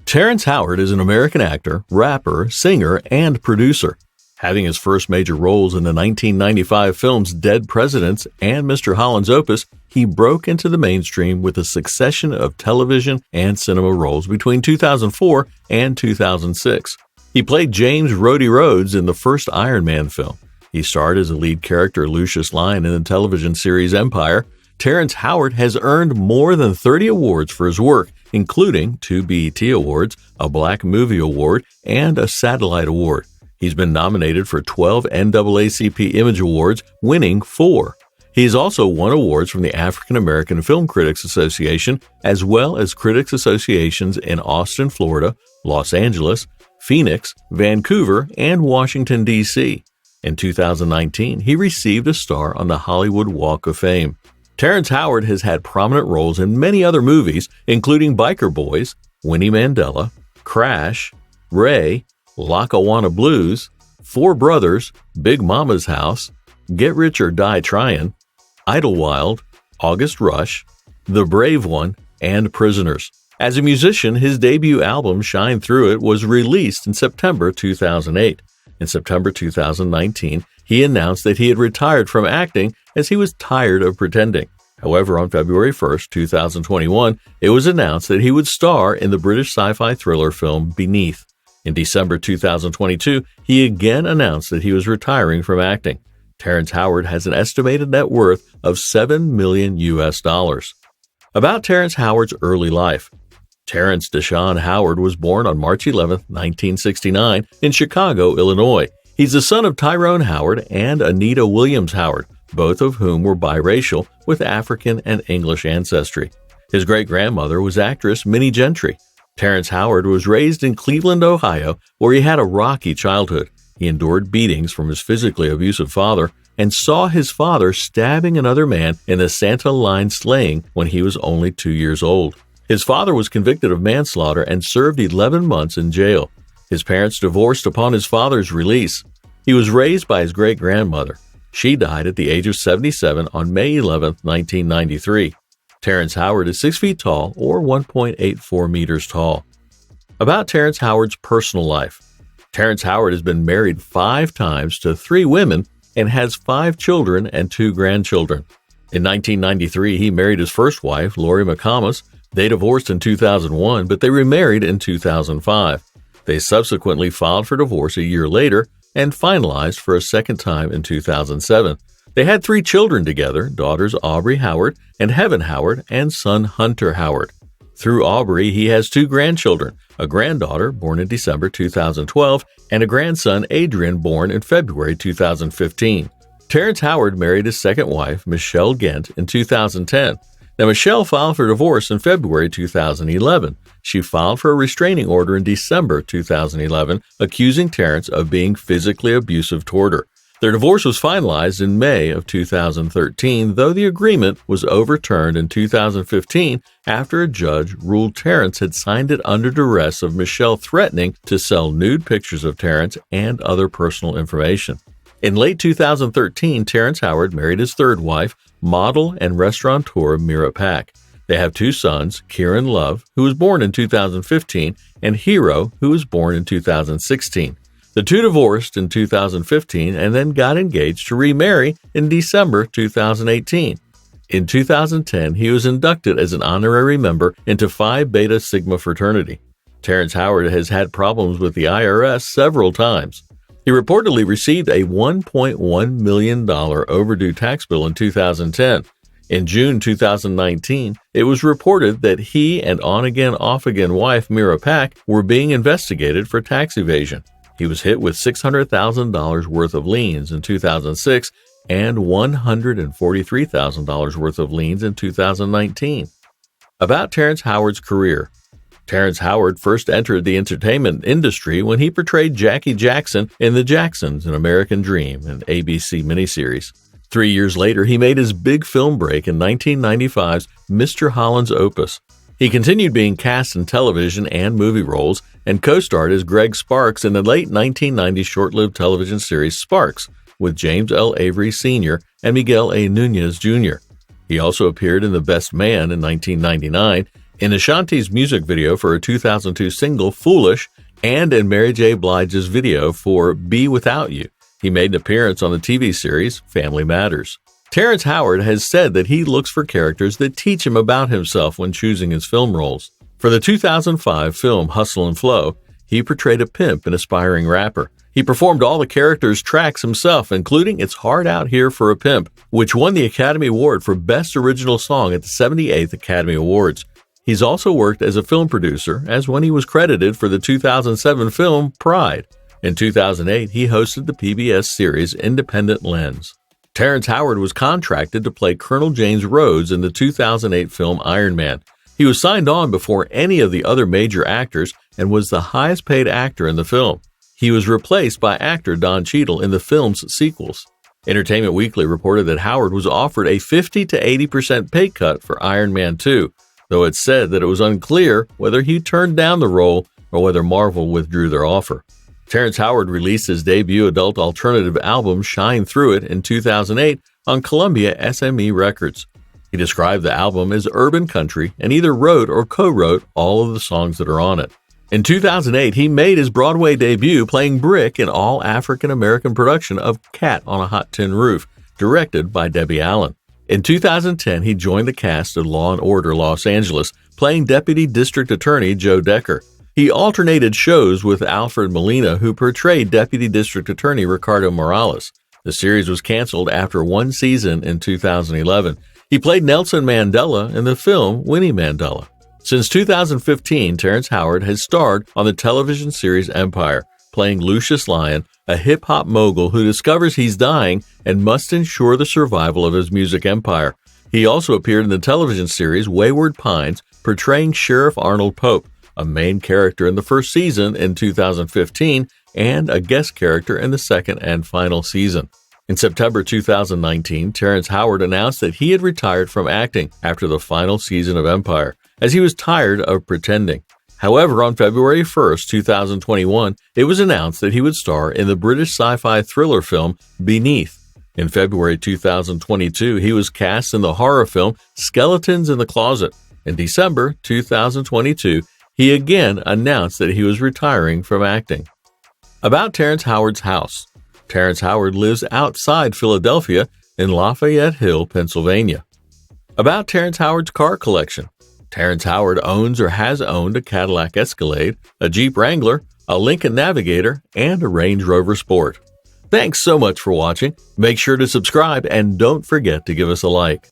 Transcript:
Terrence Howard is an American actor, rapper, singer, and producer. Having his first major roles in the 1995 films Dead Presidents and Mr. Holland's Opus, he broke into the mainstream with a succession of television and cinema roles between 2004 and 2006. He played James Rhodey Rhodes in the first Iron Man film. He starred as a lead character Lucious Lyon in the television series Empire. Terrence Howard has earned more than 30 awards for his work, including 2 BET Awards, a Black Movie Award, and a Satellite Award. He's been nominated for 12 NAACP Image Awards, winning 4. He's also won awards from the African American Film Critics Association, as well as critics associations in Austin, Florida, Los Angeles, Phoenix, Vancouver, and Washington, D.C. In 2019, he received a star on the Hollywood Walk of Fame. Terrence Howard has had prominent roles in many other movies, including Biker Boys, Winnie Mandela, Crash, Ray, Lackawanna Blues, Four Brothers, Big Mama's House, Get Rich or Die Tryin', Idlewild, August Rush, The Brave One, and Prisoners. As a musician, his debut album, Shine Through It, was released in September 2008. In September 2019, he announced that he had retired from acting as he was tired of pretending. However, on February 1, 2021, it was announced that he would star in the British sci-fi thriller film Beneath. In December 2022, he again announced that he was retiring from acting. Terrence Howard has an estimated net worth of $7 million. About Terrence Howard's early life. Terrence Deshaun Howard was born on March 11, 1969, in Chicago, Illinois. He's the son of Tyrone Howard and Anita Williams Howard, both of whom were biracial with African and English ancestry. His great-grandmother was actress Minnie Gentry. Terrence Howard was raised in Cleveland, Ohio, where he had a rocky childhood. He endured beatings from his physically abusive father and saw his father stabbing another man in the Santa Line slaying when he was only 2 years old. His father was convicted of manslaughter and served 11 months in jail. His parents divorced upon his father's release. He was raised by his great-grandmother. She died at the age of 77 on May 11, 1993. Terrence Howard is 6 feet tall, or 1.84 meters tall. About Terrence Howard's personal life. Terrence Howard has been married 5 times to 3 women and has 5 children and 2 grandchildren. In 1993, he married his first wife, Lori McComas. They divorced in 2001, but they remarried in 2005. They subsequently filed for divorce a year later and finalized for a second time in 2007. They had 3 children together, daughters Aubrey Howard and Heaven Howard, and son Hunter Howard. Through Aubrey, he has 2 grandchildren, a granddaughter born in December 2012 and a grandson, Adrian, born in February 2015. Terrence Howard married his second wife, Michelle Gent, in 2010. Now, Michelle filed for divorce in February 2011. She filed for a restraining order in December 2011, accusing Terrence of being physically abusive toward her. Their divorce was finalized in May of 2013, though the agreement was overturned in 2015 after a judge ruled Terrence had signed it under duress of Michelle threatening to sell nude pictures of Terrence and other personal information. In late 2013, Terrence Howard married his third wife, model and restaurateur Mira Pack. They have 2 sons, Kieran Love, who was born in 2015, and Hero, who was born in 2016. The 2 divorced in 2015 and then got engaged to remarry in December 2018. In 2010, he was inducted as an honorary member into Phi Beta Sigma fraternity. Terrence Howard has had problems with the IRS several times. He reportedly received a $1.1 million overdue tax bill in 2010. In June 2019, it was reported that he and on-again, off-again wife Mira Pack were being investigated for tax evasion. He was hit with $600,000 worth of liens in 2006 and $143,000 worth of liens in 2019. About Terrence Howard's career. Terrence Howard first entered the entertainment industry when he portrayed Jackie Jackson in The Jacksons, An American Dream, an ABC miniseries. 3 years later, he made his big film break in 1995's Mr. Holland's Opus. He continued being cast in television and movie roles and co-starred as Greg Sparks in the late 1990s short-lived television series Sparks with James L. Avery Sr. and Miguel A. Nunez Jr. He also appeared in The Best Man in 1999 In Ashanti's music video for her 2002 single Foolish and in Mary J. Blige's video for Be Without You, he made an appearance on the TV series Family Matters. Terrence Howard has said that he looks for characters that teach him about himself when choosing his film roles. For the 2005 film Hustle and Flow, he portrayed a pimp and aspiring rapper. He performed all the characters' tracks himself, including It's Hard Out Here for a Pimp, which won the Academy Award for Best Original Song at the 78th Academy Awards. He's also worked as a film producer, as when he was credited for the 2007 film Pride. In 2008, he hosted the PBS series Independent Lens. Terrence Howard was contracted to play Colonel James Rhodes in the 2008 film Iron Man. He was signed on before any of the other major actors and was the highest paid actor in the film. He was replaced by actor Don Cheadle in the film's sequels. Entertainment Weekly reported that Howard was offered a 50 to 80% pay cut for Iron Man 2, though it said that it was unclear whether he turned down the role or whether Marvel withdrew their offer. Terrence Howard released his debut adult alternative album Shine Through It in 2008 on Columbia SME Records. He described the album as urban country and either wrote or co-wrote all of the songs that are on it. In 2008, he made his Broadway debut playing Brick in all-African-American production of Cat on a Hot Tin Roof, directed by Debbie Allen. In 2010, he joined the cast of Law & Order Los Angeles, playing Deputy District Attorney Joe Decker. He alternated shows with Alfred Molina, who portrayed Deputy District Attorney Ricardo Morales. The series was canceled after one season in 2011. He played Nelson Mandela in the film Winnie Mandela. Since 2015, Terrence Howard has starred on the television series Empire, playing Lucious Lyon, a hip-hop mogul who discovers he's dying and must ensure the survival of his music empire. He also appeared in the television series Wayward Pines, portraying Sheriff Arnold Pope, a main character in the first season in 2015 and a guest character in the second and final season. In September 2019, Terrence Howard announced that he had retired from acting after the final season of Empire, as he was tired of pretending. However, on February 1, 2021, it was announced that he would star in the British sci-fi thriller film Beneath. In February 2022, he was cast in the horror film Skeletons in the Closet. In December 2022, he again announced that he was retiring from acting. About Terrence Howard's house. Terrence Howard lives outside Philadelphia in Lafayette Hill, Pennsylvania. About Terrence Howard's car collection. Terrence Howard owns or has owned a Cadillac Escalade, a Jeep Wrangler, a Lincoln Navigator, and a Range Rover Sport. Thanks so much for watching. Make sure to subscribe and don't forget to give us a like.